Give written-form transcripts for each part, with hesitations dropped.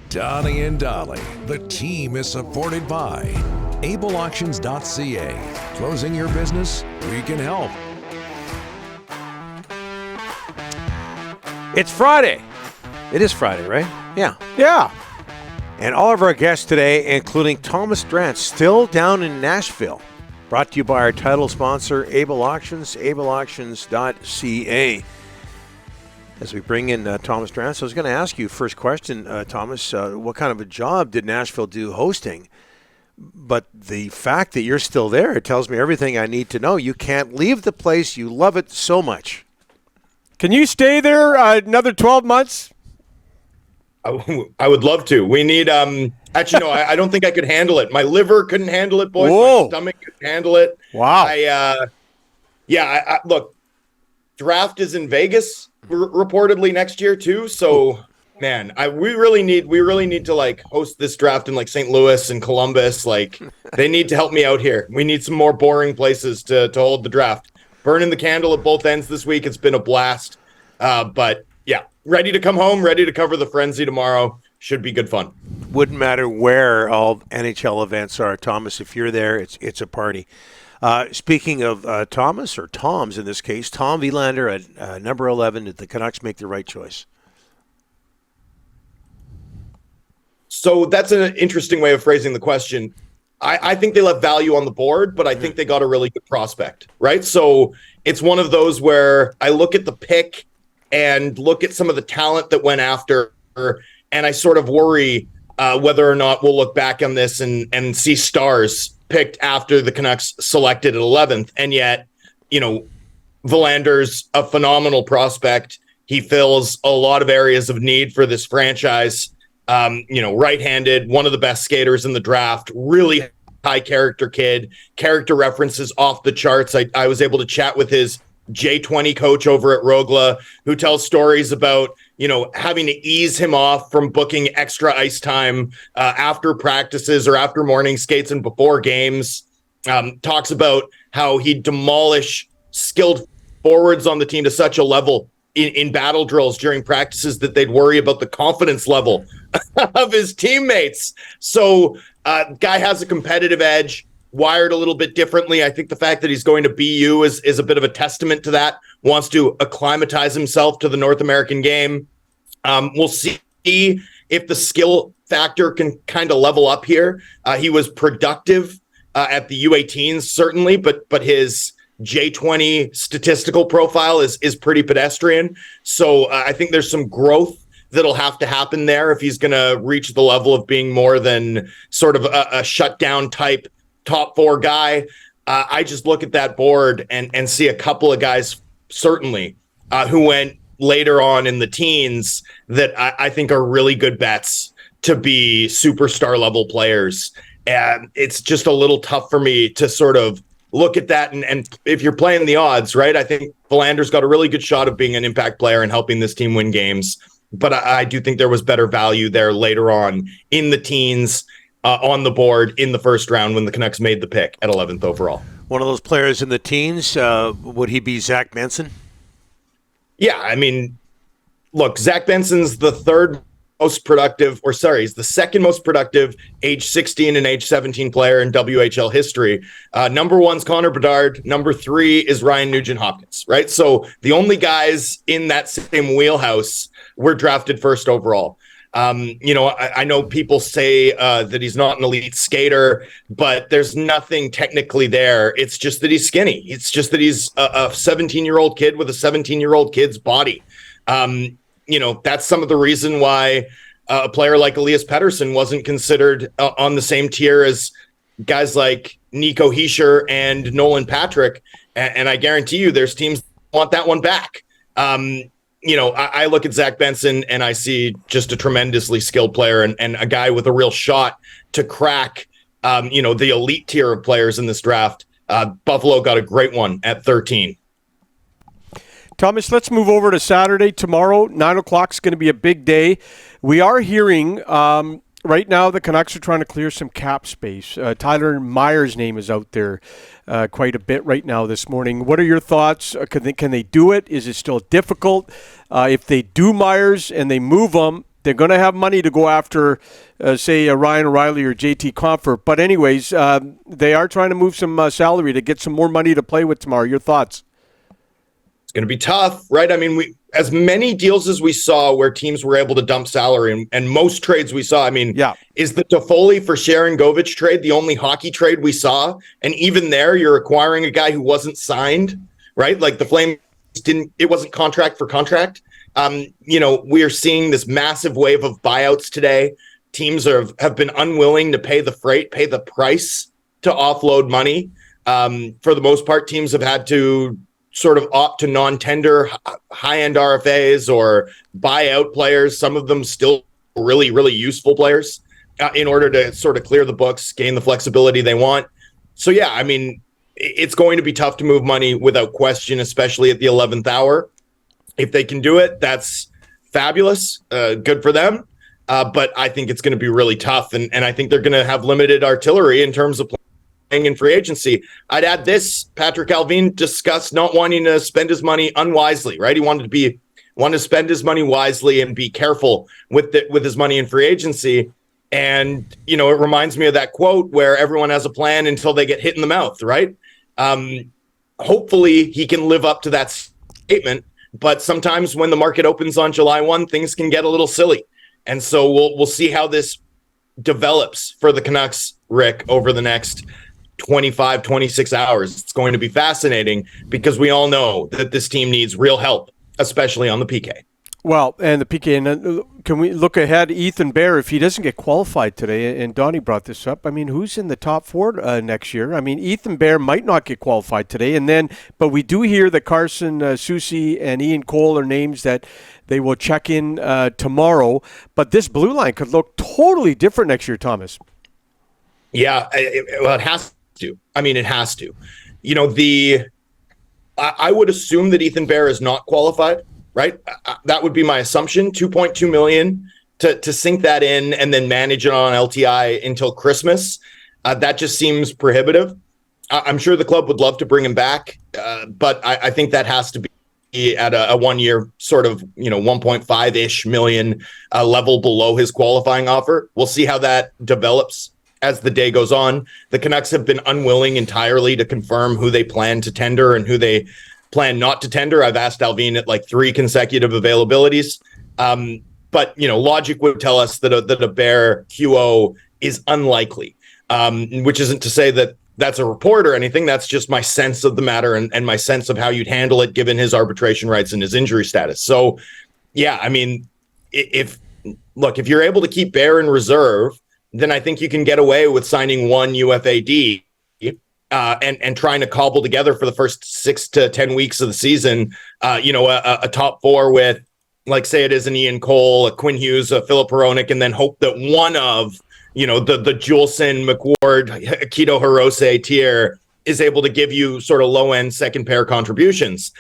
Donnie and Dolly. The team is supported by ableauctions.ca. Closing your business? We can help. It's Friday. It is Friday, right? Yeah. And all of our guests today, including Thomas Drance, still down in Nashville. Brought to you by our title sponsor, Able Auctions, ableauctions.ca. As we bring in Thomas Drance, I was going to ask you, first question, Thomas, what kind of a job did Nashville do hosting? But the fact that you're still there, it tells me everything I need to know. You can't leave the place. You love it so much. Can you stay there another 12 months? I would love to. We need, actually, no, I don't think I could handle it. My liver couldn't handle it, boys. Whoa. My stomach couldn't handle it. Wow. Look, draft is in Vegas reportedly next year too. So, man, we really need to like host this draft in like St. Louis and Columbus. Like, they need to help me out here. We need some more boring places to hold the draft. Burning the candle at both ends this week. It's been a blast. But yeah, ready to come home, ready to cover the frenzy tomorrow. Should be good fun. Wouldn't matter where all NHL events are, Thomas. If you're there, it's a party. Speaking of Thomas, or Toms in this case, Tom Wielander at number 11, did the Canucks make the right choice? So that's an interesting way of phrasing the question. I think they left value on the board, but I think they got a really good prospect, right? So it's one of those where I look at the pick and look at some of the talent that went after, and I sort of worry whether or not we'll look back on this and see stars picked after the Canucks selected at 11th. And yet, Wielander's a phenomenal prospect. He fills a lot of areas of need for this franchise. Right-handed, one of the best skaters in the draft, really high character kid, character references off the charts. I was able to chat with his J20 coach over at Rogla, who tells stories about, having to ease him off from booking extra ice time after practices or after morning skates and before games. Talks about how he'd demolish skilled forwards on the team to such a level in battle drills during practices that they'd worry about the confidence level of his teammates. So guy has a competitive edge, wired a little bit differently. I think the fact that he's going to BU is a bit of a testament to that. Wants to acclimatize himself to the North American game. We'll see if the skill factor can kind of level up here. He was productive at the U18s, certainly, but his J20 statistical profile is pretty pedestrian. So I think there's some growth that'll have to happen there if he's going to reach the level of being more than sort of a shutdown type top four guy. I just look at that board and see a couple of guys, certainly, who went later on in the teens that I think are really good bets to be superstar level players. And it's just a little tough for me to sort of look at that. And if you're playing the odds, right, I think Wielander's got a really good shot of being an impact player and helping this team win games. But I do think there was better value there later on in the teens on the board in the first round when the Canucks made the pick at 11th overall. One of those players in the teens, would he be Zach Benson? Yeah, I mean, look, Zach Benson's the he's the second most productive age 16 and age 17 player in WHL history. Number one's Connor Bedard. Number three is Ryan Nugent-Hopkins, right? So the only guys in that same wheelhouse were drafted first overall. I know people say that he's not an elite skater, but there's nothing technically there. It's just that he's skinny. It's just that he's a 17-year-old kid with a 17-year-old kid's body. That's some of the reason why a player like Elias Pettersson wasn't considered on the same tier as guys like Nico Hischier and Nolan Patrick. And I guarantee you there's teams that want that one back. I look at Zach Benson and I see just a tremendously skilled player and a guy with a real shot to crack, the elite tier of players in this draft. Buffalo got a great one at 13. Thomas, let's move over to Saturday. Tomorrow, 9 o'clock is going to be a big day. We are hearing right now the Canucks are trying to clear some cap space. Tyler Myers' name is out there quite a bit right now this morning. What are your thoughts? Can they do it? Is it still difficult? If they do Myers and they move him, They're going to have money to go after, say, Ryan O'Reilly or JT Compher. But anyways, they are trying to move some salary to get some more money to play with tomorrow. Your thoughts? It's going to be tough, right? I mean, as many deals as we saw where teams were able to dump salary, and most trades we saw, I mean, is the Toffoli for Sharon Govich trade the only hockey trade we saw? And even there, you're acquiring a guy who wasn't signed, right? Like the Flames it wasn't contract for contract. We are seeing this massive wave of buyouts today. Teams have been unwilling to pay the freight, pay the price to offload money. For the most part, teams have had to sort of opt to non-tender high-end RFAs or buy out players, some of them still really, really useful players, in order to sort of clear the books, gain the flexibility they want. So, yeah, I mean, it's going to be tough to move money without question, especially at the 11th hour. If they can do it, that's fabulous. Good for them. But I think it's going to be really tough. And I think they're going to have limited artillery in terms of in free agency. I'd add this: Patrick Allvin discussed not wanting to spend his money unwisely, right? He wanted to spend his money wisely and be careful with his money in free agency. And, it reminds me of that quote where everyone has a plan until they get hit in the mouth, right? Hopefully he can live up to that statement, but sometimes when the market opens on July 1, things can get a little silly. And so we'll see how this develops for the Canucks, Rick, over the next 25, 26 hours. It's going to be fascinating because we all know that this team needs real help, especially on the PK. Well, and the PK, and can we look ahead? Ethan Bear, if he doesn't get qualified today, and Donnie brought this up, I mean, who's in the top four next year? I mean, Ethan Bear might not get qualified today, but we do hear that Carson Soucy and Ian Cole are names that they will check in tomorrow. But this blue line could look totally different next year, Thomas. Yeah, it has to. I mean, it has to. I would assume that Ethan Bear is not qualified. Right? That would be my assumption. $2.2 million to sink that in and then manage it on LTI until Christmas. That just seems prohibitive. I'm sure the club would love to bring him back, but I think that has to be at a 1 year sort of 1.5-ish million level below his qualifying offer. We'll see how that develops as the day goes on. The Canucks have been unwilling entirely to confirm who they plan to tender and who they plan not to tender. I've asked Allvin at like 3 consecutive availabilities. But, logic would tell us that a Bear QO is unlikely, which isn't to say that that's a report or anything. That's just my sense of the matter and my sense of how you'd handle it given his arbitration rights and his injury status. So, yeah, I mean, if you're able to keep Bear in reserve, then I think you can get away with signing one UFAD and trying to cobble together for the first 6 to 10 weeks of the season, a top four with, like, say it is an Ian Cole, a Quinn Hughes, a Philip Hronik, and then hope that one of, the Juleson, McWard, Akito Hirose tier is able to give you sort of low-end second pair contributions.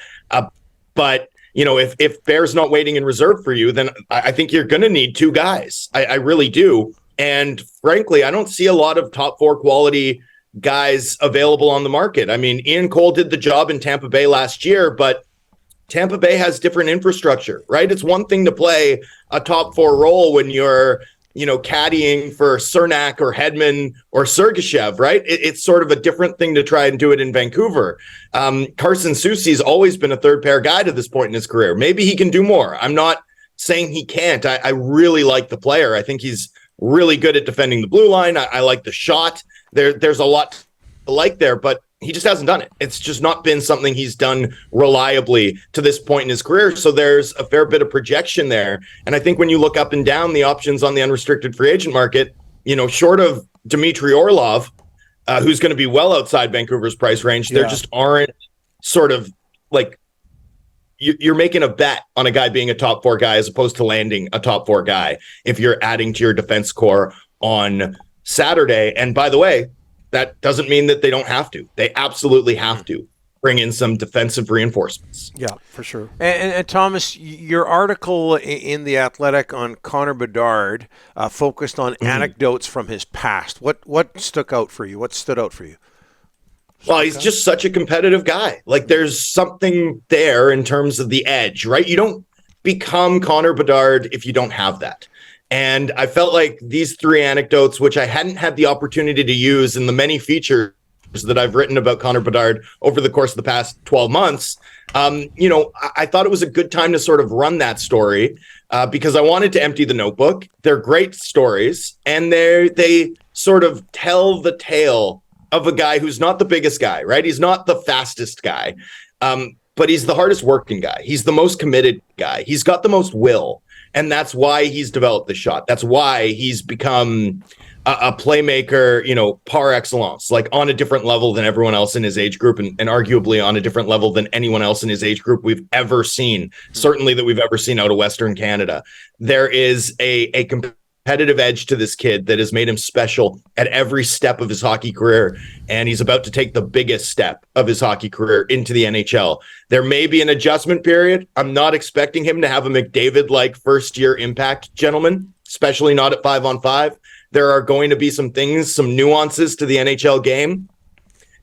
But, if Bear's not waiting in reserve for you, then I think you're going to need 2 guys. I really do. And frankly, I don't see a lot of top 4 quality guys available on the market. I mean, Ian Cole did the job in Tampa Bay last year, but Tampa Bay has different infrastructure, right? It's one thing to play a top 4 role when you're, caddying for Cernak or Hedman or Sergachev, right? It's sort of a different thing to try and do it in Vancouver. Carson Soucy's always been a third pair guy to this point in his career. Maybe he can do more. I'm not saying he can't. I really like the player. I think he's really good at defending the blue line. I like the shot. There's a lot to like there, but he just hasn't done it. It's just not been something he's done reliably to this point in his career. So there's a fair bit of projection there. And I think when you look up and down the options on the unrestricted free agent market, short of Dmitry Orlov, who's going to be well outside Vancouver's price range, there just aren't sort of like you're making a bet on a guy being a top 4 guy as opposed to landing a top 4 guy if you're adding to your defense core on Saturday. And by the way, that doesn't mean that they don't have to. They absolutely have to bring in some defensive reinforcements. Yeah, for sure. And Thomas, your article in The Athletic on Connor Bedard focused on anecdotes from his past. What stuck out for you? What stood out for you? Well, he's just such a competitive guy. Like, there's something there in terms of the edge, right? You don't become Connor Bedard if you don't have that. And I felt like these 3 anecdotes, which I hadn't had the opportunity to use in the many features that I've written about Connor Bedard over the course of the past 12 months, I thought it was a good time to sort of run that story because I wanted to empty the notebook. They're great stories, and they sort of tell the tale of a guy who's not the biggest guy, right? He's not the fastest guy, but he's the hardest working guy. He's the most committed guy. He's got the most will. And that's why he's developed the shot. That's why he's become a playmaker, par excellence, like on a different level than everyone else in his age group, and arguably on a different level than anyone else in his age group we've ever seen, certainly that we've ever seen out of Western Canada. There is a competitive edge to this kid that has made him special at every step of his hockey career, and he's about to take the biggest step of his hockey career into the NHL. There may be an adjustment period. I'm not expecting him to have a McDavid-like first-year impact, gentlemen, especially not at 5-on-5. There are going to be some things, some nuances to the NHL game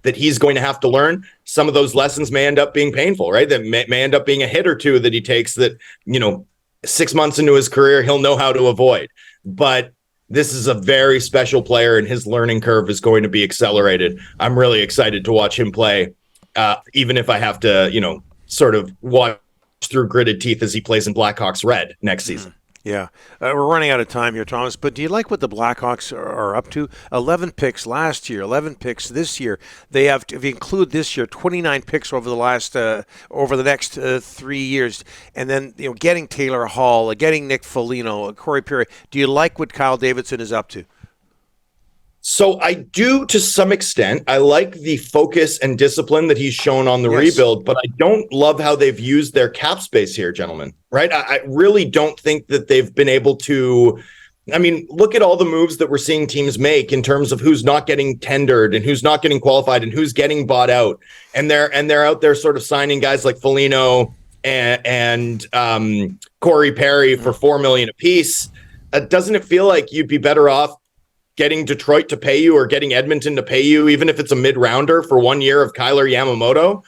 that he's going to have to learn. Some of those lessons may end up being painful, right? That may end up being a hit or two that he takes that, 6 months into his career, he'll know how to avoid. But this is a very special player, and his learning curve is going to be accelerated. I'm really excited to watch him play, even if I have to, sort of watch through gritted teeth as he plays in Blackhawks red next season. Yeah. We're running out of time here, Thomas, but do you like what the Blackhawks are up to? 11 picks last year, 11 picks this year. They have, if you include this year, 29 picks over the next 3 years. And then, getting Taylor Hall, getting Nick Foligno, Corey Perry. Do you like what Kyle Davidson is up to? So I do, to some extent. I like the focus and discipline that he's shown on the rebuild, but I don't love how they've used their cap space here, gentlemen, right? I really don't think that they've been able to. I mean, look at all the moves that we're seeing teams make in terms of who's not getting tendered and who's not getting qualified and who's getting bought out. And they're out there sort of signing guys like Foligno and Corey Perry for $4 million apiece. Doesn't it feel like you'd be better off getting Detroit to pay you or getting Edmonton to pay you, even if it's a mid-rounder for 1 year of Kyler Yamamoto?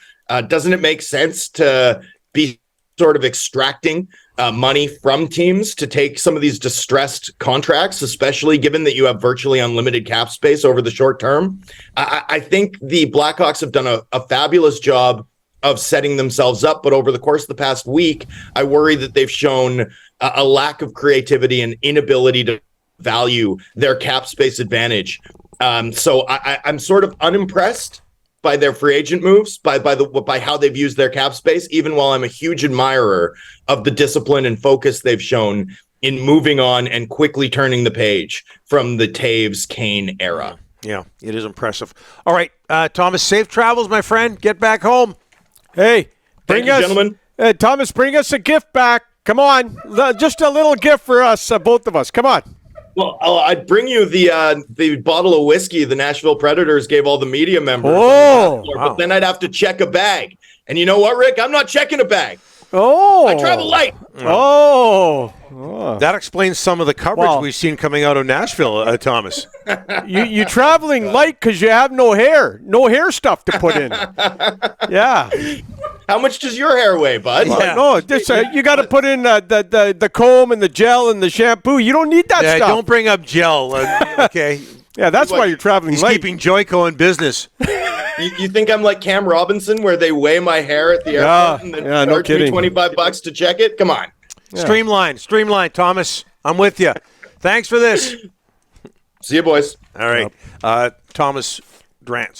Doesn't it make sense to be sort of extracting money from teams to take some of these distressed contracts, especially given that you have virtually unlimited cap space over the short term? I think the Blackhawks have done a fabulous job of setting themselves up, but over the course of the past week, I worry that they've shown a lack of creativity and inability to value their cap space advantage. So I'm sort of unimpressed by their free agent moves, by how they've used their cap space, even while I'm a huge admirer of the discipline and focus they've shown in moving on and quickly turning the page from the Taves-Kane era. Yeah, it is impressive. All right, Thomas, safe travels, my friend. Get back home. Hey, gentlemen. Thomas, bring us a gift back. Come on, just a little gift for us, both of us. Come on. Well, I'd bring you the bottle of whiskey the Nashville Predators gave all the media members. Oh, but then I'd have to check a bag. And you know what, Rick? I'm not checking a bag. Oh. I travel light. Oh. That explains some of the coverage we've seen coming out of Nashville, Thomas. You traveling light because you have no hair stuff to put in. Yeah. How much does your hair weigh, bud? Yeah. No, you got to put in the comb and the gel and the shampoo. You don't need that stuff. Don't bring up gel. Okay. Yeah, that's why you're traveling He's light. keeping Joyco in business. You think I'm like Cam Robinson, where they weigh my hair at the airport and then charge me $25 to check it? Come on. Yeah. Streamline, Thomas. I'm with you. Thanks for this. See you, boys. All right. Thomas Drance.